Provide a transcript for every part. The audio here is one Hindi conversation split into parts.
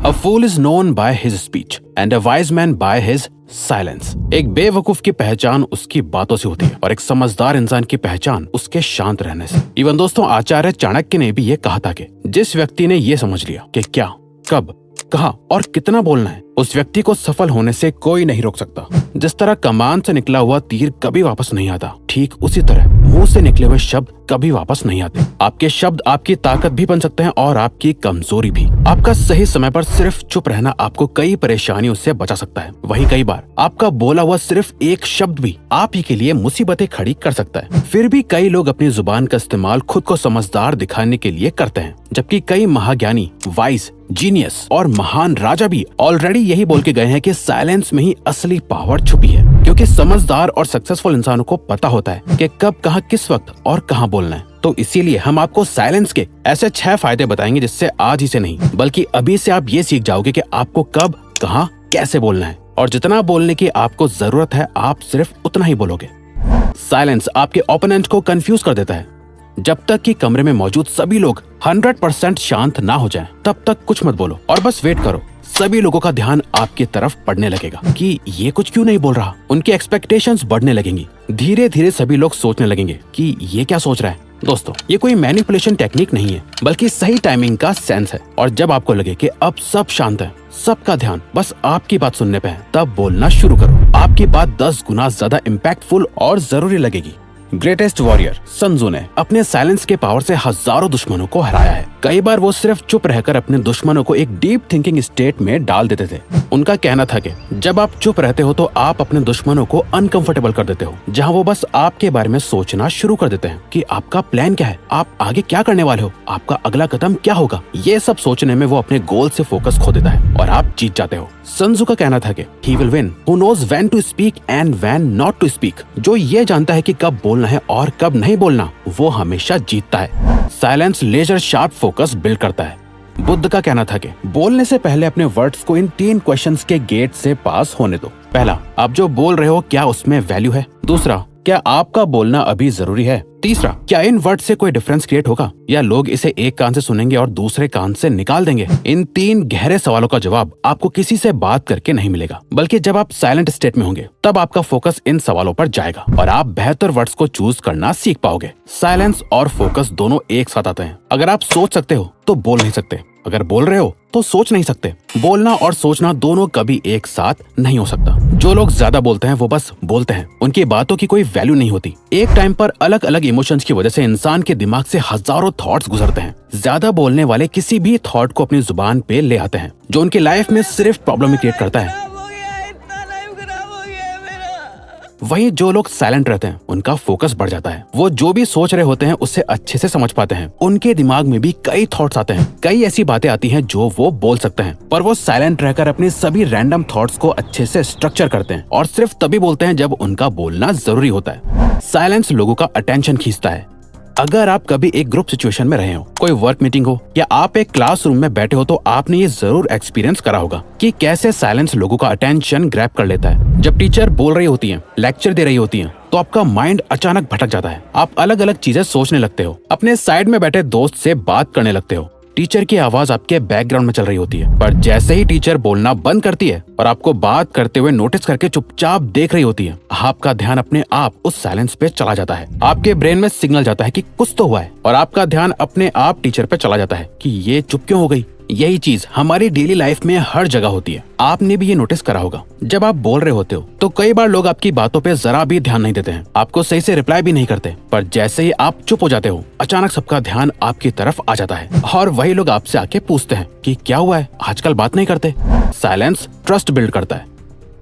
A fool is known by his speech and a wise man by his silence. एक बेवकूफ की पहचान उसकी बातों से होती है और एक समझदार इंसान की पहचान उसके शांत रहने से। इवन दोस्तों, आचार्य चाणक्य ने भी ये कहा था कि जिस व्यक्ति ने ये समझ लिया कि क्या, कब, कहाँ और कितना बोलना है, उस व्यक्ति को सफल होने से कोई नहीं रोक सकता। जिस तरह कमान से निकला हुआ तीर कभी वापस नहीं आता, ठीक उसी तरह मुंह से निकले हुए शब्द कभी वापस नहीं आते। आपके शब्द आपकी ताकत भी बन सकते हैं और आपकी कमजोरी भी। आपका सही समय पर सिर्फ चुप रहना आपको कई परेशानियों से बचा सकता है। वहीं कई बार आपका बोला हुआ सिर्फ एक शब्द भी आप ही के लिए मुसीबतें खड़ी कर सकता है। फिर भी कई लोग अपनी जुबान का इस्तेमाल खुद को समझदार दिखाने के लिए करते हैं, जबकि कई महाज्ञानी, वाइज, जीनियस और महान राजा भी ऑलरेडी यही बोल के गए हैं कि साइलेंस में ही असली पावर छुपी है। क्योंकि समझदार और सक्सेसफुल इंसानों को पता होता है कि कब, कहां, किस वक्त और कहां बोलना है। तो इसीलिए हम आपको साइलेंस के ऐसे 6 फायदे बताएंगे जिससे आज ही से नहीं बल्कि अभी से आप ये सीख जाओगे कि आपको कब, कहां, कैसे बोलना है और जितना बोलने की आपको जरूरत है आप सिर्फ उतना ही बोलोगे। साइलेंस आपके ओपोनेंट को कंफ्यूज कर देता है। जब तक कि कमरे में मौजूद सभी लोग 100% शांत ना हो जाएं, तब तक कुछ मत बोलो और बस वेट करो। सभी लोगों का ध्यान आपकी तरफ पड़ने लगेगा कि ये कुछ क्यों नहीं बोल रहा। उनकी एक्सपेक्टेशंस बढ़ने लगेंगी। धीरे धीरे सभी लोग सोचने लगेंगे कि ये क्या सोच रहा है। दोस्तों, ये कोई मैनिपुलेशन टेक्निक नहीं है बल्कि सही टाइमिंग का सेंस है। और जब आपको लगे कि अब सब शांत है, सबका ध्यान बस आपकी बात सुनने पे है, तब बोलना शुरू करो। आपकी बात 10 गुना ज्यादा इम्पैक्टफुल और जरूरी लगेगी। ग्रेटेस्ट वॉरियर सन त्सू ने अपने साइलेंस के पावर से हजारों दुश्मनों को हराया है। कई बार वो सिर्फ चुप रहकर अपने दुश्मनों को एक डीप थिंकिंग स्टेट में डाल देते थे। उनका कहना था कि जब आप चुप रहते हो तो आप अपने दुश्मनों को अनकंफर्टेबल कर देते हो, जहां वो बस आपके बारे में सोचना शुरू कर देते हैं कि आपका प्लान क्या है, आप आगे क्या करने वाले हो, आपका अगला कदम क्या होगा। ये सब सोचने में वो अपने गोल से फोकस खो देता है और आप जीत जाते हो। सन त्सू का कहना था कि he will win who knows when to speak and when not to speak। जो ये जानता है कि कब बोलना है और कब नहीं बोलना, वो हमेशा जीतता है। Silence laser sharp focus build करता है। बुद्ध का कहना था कि बोलने से पहले अपने वर्ड्स को इन 3 क्वेश्चंस के गेट से पास होने दो। पहला, आप जो बोल रहे हो क्या उसमें वैल्यू है। दूसरा, क्या आपका बोलना अभी जरूरी है। तीसरा, क्या इन वर्ड से कोई डिफरेंस क्रिएट होगा या लोग इसे एक कान से सुनेंगे और दूसरे कान से निकाल देंगे। इन 3 गहरे सवालों का जवाब आपको किसी से बात करके नहीं मिलेगा, बल्कि जब आप साइलेंट स्टेट में होंगे तब आपका फोकस इन सवालों पर जाएगा और आप बेहतर वर्ड्स को चूज करना सीख पाओगे। साइलेंस और फोकस दोनों एक साथ आते हैं। अगर आप सोच सकते हो तो बोल नहीं सकते, अगर बोल रहे हो तो सोच नहीं सकते। बोलना और सोचना दोनों कभी एक साथ नहीं हो सकता। जो लोग ज्यादा बोलते हैं वो बस बोलते हैं, उनकी बातों की कोई वैल्यू नहीं होती। एक टाइम पर अलग अलग इमोशंस की वजह से इंसान के दिमाग से हजारों थॉट्स गुजरते हैं। ज्यादा बोलने वाले किसी भी थॉट को अपनी जुबान पे ले आते हैं, जो उनकी लाइफ में सिर्फ प्रॉब्लम क्रिएट करता है। वहीं जो लोग साइलेंट रहते हैं उनका फोकस बढ़ जाता है। वो जो भी सोच रहे होते हैं उससे अच्छे से समझ पाते हैं। उनके दिमाग में भी कई थॉट्स आते हैं, कई ऐसी बातें आती हैं जो वो बोल सकते हैं, पर वो साइलेंट रहकर अपने सभी रैंडम थॉट्स को अच्छे से स्ट्रक्चर करते हैं और सिर्फ तभी बोलते हैं जब उनका बोलना जरूरी होता है। साइलेंस लोगों का अटेंशन खींचता है। अगर आप कभी एक ग्रुप सिचुएशन में रहे हो, कोई वर्क मीटिंग हो या आप एक क्लासरूम में बैठे हो, तो आपने ये जरूर एक्सपीरियंस करा होगा कि कैसे साइलेंस लोगों का अटेंशन ग्रैब कर लेता है। जब टीचर बोल रही होती है, लेक्चर दे रही होती है, तो आपका माइंड अचानक भटक जाता है। आप अलग अलग चीजें सोचने लगते हो, अपने साइड में बैठे दोस्त से बात करने लगते हो। टीचर की आवाज आपके बैकग्राउंड में चल रही होती है, पर जैसे ही टीचर बोलना बंद करती है और आपको बात करते हुए नोटिस करके चुपचाप देख रही होती है, आपका ध्यान अपने आप उस साइलेंस पे चला जाता है। आपके ब्रेन में सिग्नल जाता है कि कुछ तो हुआ है और आपका ध्यान अपने आप टीचर पे चला जाता है कि ये चुप क्यों हो गई। यही चीज हमारी डेली लाइफ में हर जगह होती है। आपने भी ये नोटिस करा होगा। जब आप बोल रहे होते हो तो कई बार लोग आपकी बातों पे जरा भी ध्यान नहीं देते हैं, आपको सही से रिप्लाई भी नहीं करते, पर जैसे ही आप चुप हो जाते हो अचानक सबका ध्यान आपकी तरफ आ जाता है और वही लोग आपसे आके पूछते हैं कि क्या हुआ है, आजकल बात नहीं करते। साइलेंस ट्रस्ट बिल्ड करता है।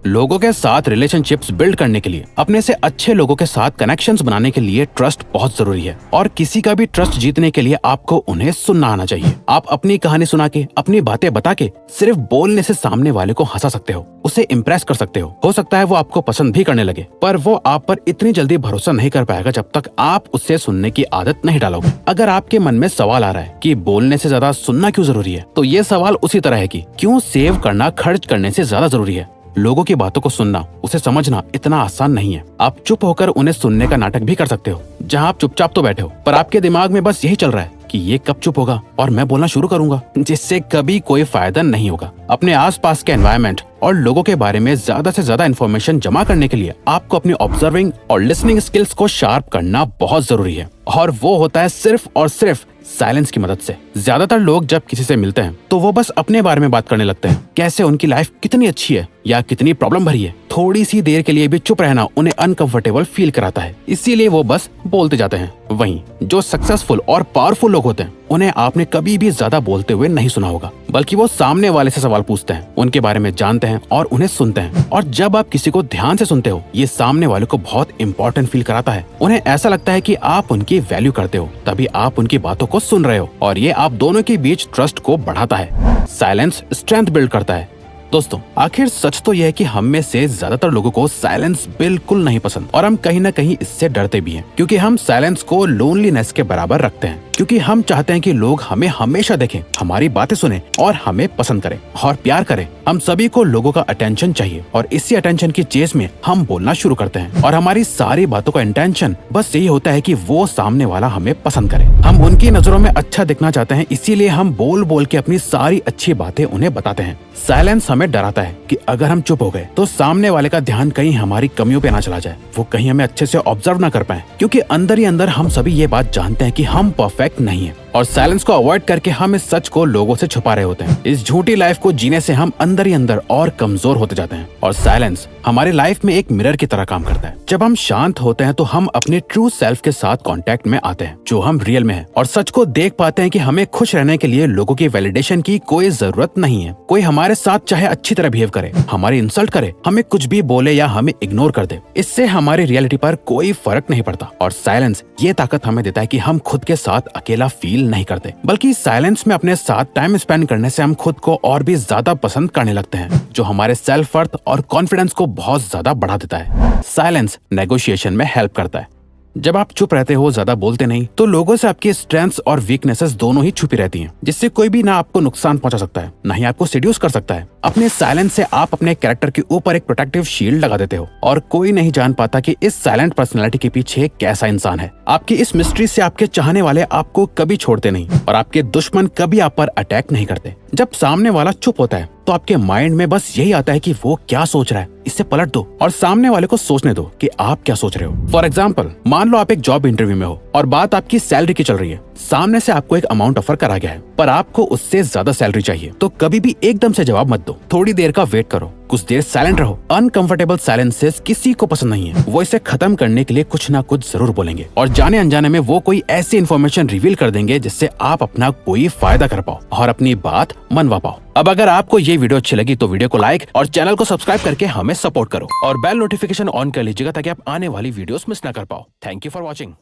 लोगों के साथ रिलेशनशिप्स बिल्ड करने के लिए, अपने से अच्छे लोगों के साथ कनेक्शंस बनाने के लिए ट्रस्ट बहुत जरूरी है। और किसी का भी ट्रस्ट जीतने के लिए आपको उन्हें सुनना आना चाहिए। आप अपनी कहानी सुना के, अपनी बातें बता के सिर्फ बोलने से सामने वाले को हंसा सकते हो, उसे इम्प्रेस कर सकते हो सकता है वो आपको पसंद भी करने लगे, पर वो आप पर इतनी जल्दी भरोसा नहीं कर पाएगा जब तक आप उससे सुनने की आदत नहीं डालोगे। अगर आपके मन में सवाल आ रहा है कि बोलने से ज्यादा सुनना क्यों जरूरी है, तो ये सवाल उसी तरह है कि क्यों सेव करना खर्च करने से ज्यादा जरूरी है। लोगों की बातों को सुनना, उसे समझना इतना आसान नहीं है। आप चुप होकर उन्हें सुनने का नाटक भी कर सकते हो, जहां आप चुपचाप तो बैठे हो पर आपके दिमाग में बस यही चल रहा है कि ये कब चुप होगा और मैं बोलना शुरू करूंगा, जिससे कभी कोई फायदा नहीं होगा। अपने आसपास के एनवायरनमेंट और लोगों के बारे में ज्यादा से ज्यादा इन्फॉर्मेशन जमा करने के लिए आपको अपनी ऑब्जर्विंग और लिसनिंग स्किल्स को शार्प करना बहुत जरूरी है, और वो होता है सिर्फ और सिर्फ साइलेंस की मदद से। ज्यादातर लोग जब किसी से मिलते हैं तो वो बस अपने बारे में बात करने लगते हैं, कैसे उनकी लाइफ कितनी अच्छी है या कितनी प्रॉब्लम भरी है। थोड़ी सी देर के लिए भी चुप रहना उन्हें अनकंफर्टेबल फील कराता है, इसीलिए वो बस बोलते जाते हैं। वहीं जो सक्सेसफुल और पावरफुल लोग होते हैं उन्हें आपने कभी भी ज्यादा बोलते हुए नहीं सुना होगा, बल्कि वो सामने वाले से सवाल पूछते हैं, उनके बारे में जानते हैं और उन्हें सुनते हैं। और जब आप किसी को ध्यान से सुनते हो, ये सामने वाले को बहुत इंपॉर्टेंट फील कराता है। उन्हें ऐसा लगता है कि आप उनकी वैल्यू करते हो, तभी आप उनकी बातों को सुन रहे हो, और ये आप दोनों के बीच ट्रस्ट को बढ़ाता है। साइलेंस स्ट्रेंथ बिल्ड करता है। दोस्तों, आखिर सच तो यह है कि हम में से ज्यादातर लोगों को साइलेंस बिल्कुल नहीं पसंद, और हम कहीं न कहीं इससे डरते भी हैं, क्योंकि हम साइलेंस को लोनलीनेस के बराबर रखते हैं। क्योंकि हम चाहते हैं कि लोग हमें हमेशा देखें, हमारी बातें सुने और हमें पसंद करें और प्यार करें। हम सभी को लोगों का अटेंशन चाहिए, और इसी अटेंशन की चेस में हम बोलना शुरू करते हैं, और हमारी सारी बातों का इंटेंशन बस यही होता है कि वो सामने वाला हमें पसंद करे। हम उनकी नजरों में अच्छा दिखना चाहते हैं, इसीलिए हम बोल बोल के अपनी सारी अच्छी बातें उन्हें बताते हैं। साइलेंस हमें डराता है कि अगर हम चुप हो गए तो सामने वाले का ध्यान कहीं हमारी कमियों पे ना चला जाए, वो कहीं हमें अच्छे से ऑब्जर्व ना कर पाए, क्योंकि अंदर ही अंदर हम सभी ये बात जानते हैं कि हम परफेक्ट नहीं है, और साइलेंस को अवॉइड करके हम इस सच को लोगों से छुपा रहे होते हैं। इस झूठी लाइफ को जीने से हम अंदर ही अंदर और कमजोर होते जाते हैं, और साइलेंस हमारी लाइफ में एक मिरर की तरह काम करता है। जब हम शांत होते हैं तो हम अपने ट्रू सेल्फ के साथ कांटेक्ट में आते हैं, जो हम रियल में हैं, और सच को देख पाते हैं कि हमें खुश रहने के लिए लोगों की वैलिडेशन की कोई जरूरत नहीं है। कोई हमारे साथ चाहे अच्छी तरह बिहेव करे, हमारी इंसल्ट करे, हमें कुछ भी बोले या हमें इग्नोर कर दे, इससे हमारी रियलिटी पर कोई फर्क नहीं पड़ता। और साइलेंस ये ताकत हमें देता है कि हम खुद के साथ अकेला फील नहीं करते, बल्कि साइलेंस में अपने साथ टाइम स्पेंड करने से हम खुद को और भी ज्यादा पसंद करने लगते हैं, जो हमारे सेल्फ वर्थ और कॉन्फिडेंस को बहुत ज्यादा बढ़ा देता है। साइलेंस नेगोशिएशन में हेल्प करता है। जब आप चुप रहते हो, ज्यादा बोलते नहीं, तो लोगों से आपकी स्ट्रेंथ्स और वीकनेसेस दोनों ही छुपी रहती हैं, जिससे कोई भी ना आपको नुकसान पहुंचा सकता है, ना ही आपको सेड्यूस कर सकता है। अपने साइलेंस से आप अपने कैरेक्टर के ऊपर एक प्रोटेक्टिव शील्ड लगा देते हो, और कोई नहीं जान पाता कि इस साइलेंट पर्सनैलिटी के पीछे कैसा इंसान है। आपकी इस मिस्ट्री से आपके चाहने वाले आपको कभी छोड़ते नहीं, और आपके दुश्मन कभी आप पर अटैक नहीं करते। जब सामने वाला चुप होता है तो आपके माइंड में बस यही आता है कि वो क्या सोच रहा है, इसे पलट दो और सामने वाले को सोचने दो कि आप क्या सोच रहे हो। फॉर एग्जाम्पल, मान लो आप एक जॉब इंटरव्यू में हो और बात आपकी सैलरी की चल रही है। सामने से आपको एक अमाउंट ऑफर करा गया है, पर आपको उससे ज्यादा सैलरी चाहिए, तो कभी भी एकदम से जवाब मत दो, थोड़ी देर का वेट करो, कुछ देर साइलेंट रहो। अनकंफर्टेबल साइलेंसेस किसी को पसंद नहीं है, वो इसे खत्म करने के लिए कुछ ना कुछ जरूर बोलेंगे, और जाने अनजाने में वो कोई ऐसी इन्फॉर्मेशन रिवील कर देंगे जिससे आप अपना कोई फायदा कर पाओ और अपनी बात मनवा पाओ। अब अगर आपको ये वीडियो अच्छी लगी तो वीडियो को लाइक और चैनल को सब्सक्राइब करके हमें सपोर्ट करो, और बेल नोटिफिकेशन ऑन कर लीजिएगा ताकि आप आने वाली वीडियोस मिस ना कर पाओ। Thank you for watching.